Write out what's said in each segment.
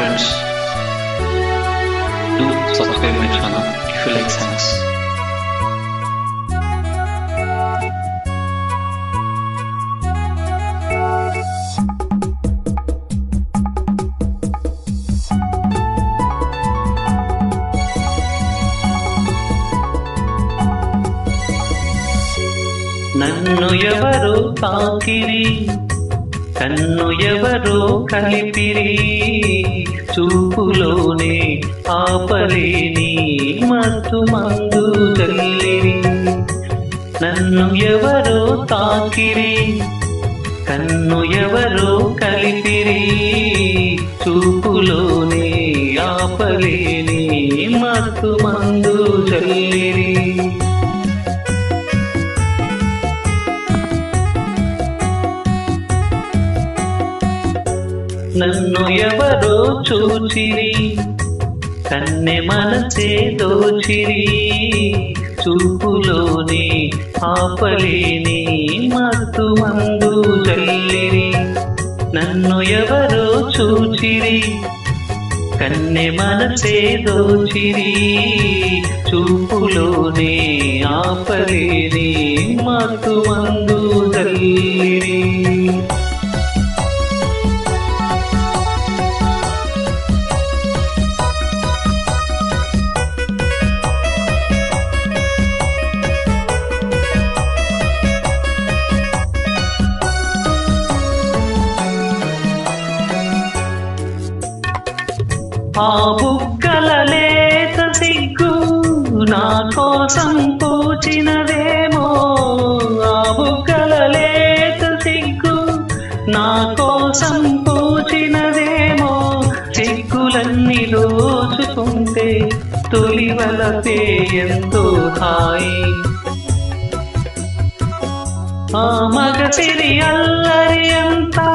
friends, do subscribe my channel if you like science. నన్ను ఎవరో తాకిరి, కన్ను ఎవరో కలిపిరి, చూపులోనే ఆపలేని మత్తు మందు జల్లిరి. నన్ను ఎవరో తాకిరి, కన్ను ఎవరో కలిపిరి, చూపులోనే ఆపలేని మత్తు మందు జల్లిరి. నన్ను ఎవరో చూచిరి, కన్నె మనసే దోచిరి, చూపులోని ఆపలేని మత్తు మందు జల్లిరి. నన్ను ఎవరో చూచిరి, కన్నె మనసే దోచిరి, చూపులోని ఆపలేని మత్తు మందు జల్లిరి. ఆ బుగ్గల లేత సిగ్గు నా కోసం పూచినదేమో, ఆ బుగ్గల లేత సిగ్గు నా కోసం పూచినదేమో, సిగ్గులన్నీ దోచుకుంటే తొలివలపే ఎంతో హాయి. ఆ మగసిరి అల్లరి అంతా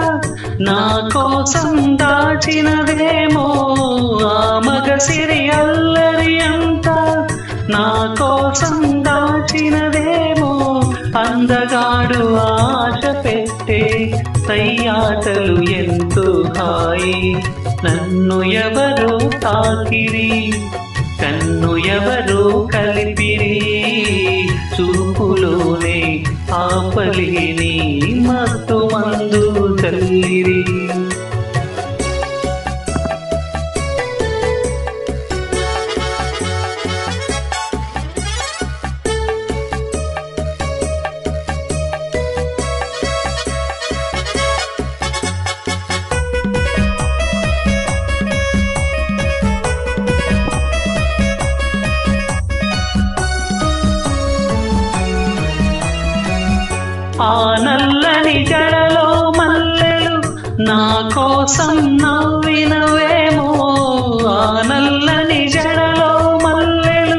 నా కోసం దాచినదేమో, ఆ మగసిరి అల్లరి అంతా నా కోసం దాచినదేమో, అందగాడు ఆశ పెట్టే సయ్యాటలు ఎంతో హాయి. నన్ను ఎవరో తాకిరి, కన్ను ఎవరో కలిపిరి, చూపులోనే ఆపలేని మత్తు మందు జల్లిరి. ఆ నల్లని జడలో మల్లెలు నా కోసం నవ్వినవేమో, ఆ నల్లని జడలో మల్లెలు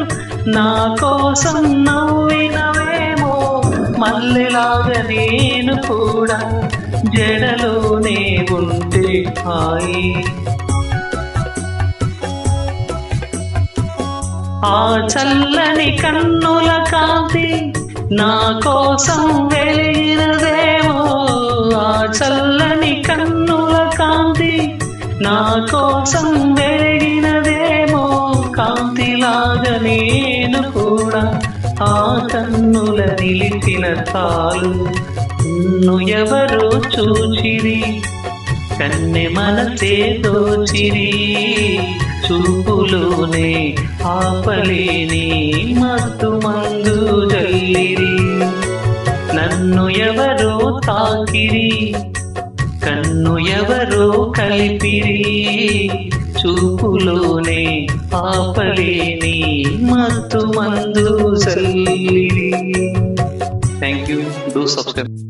నా కోసం నవ్వినవేమో, మల్లెలాగా నేను కూడా జడలోనే ఉంటే హాయి. ఆ చల్లని కన్నుల కాంతి నా కోసం వెలిగినదేమో, ఆ చల్లని కన్నుల కాంతి నా కోసం వెలిగినదేమో, కాంతిలాగా నేను కూడా ఆ కన్నుల నిలిచిన తాలు. నన్ను ఎవరో చూచిరి, కన్నె మనసే దోచిరి, చూపులోనే ఆపలేని మత్తు మందు జల్లిరి. నన్ను ఎవరో తాకిరి, కన్ను ఎవరో కలిపిరి, చూపులోనే ఆపలేని మత్తు మందు జల్లిరి. Thank you. Do subscribe.